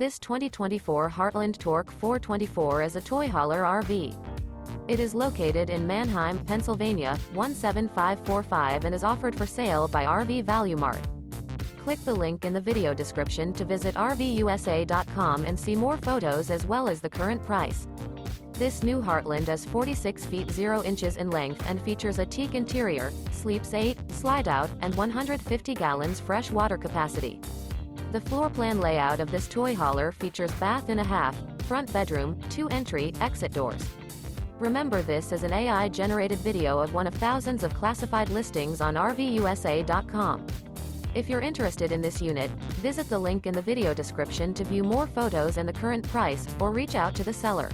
This 2024 Heartland Torque 424 is a toy hauler RV. It is located in Manheim, Pennsylvania, 17545 and is offered for sale by RV Value Mart. Click the link in the video description to visit RVUSA.com and see more photos as well as the current price. This new Heartland is 46 feet 0 inches in length and features a teak interior, sleeps 8, slide-out, and 150 gallons fresh water capacity. The floor plan layout of this toy hauler features bath and a half, front bedroom, 2 entry, exit doors. Remember, this is an AI-generated video of one of thousands of classified listings on RVUSA.com. If you're interested in this unit, visit the link in the video description to view more photos and the current price, or reach out to the seller.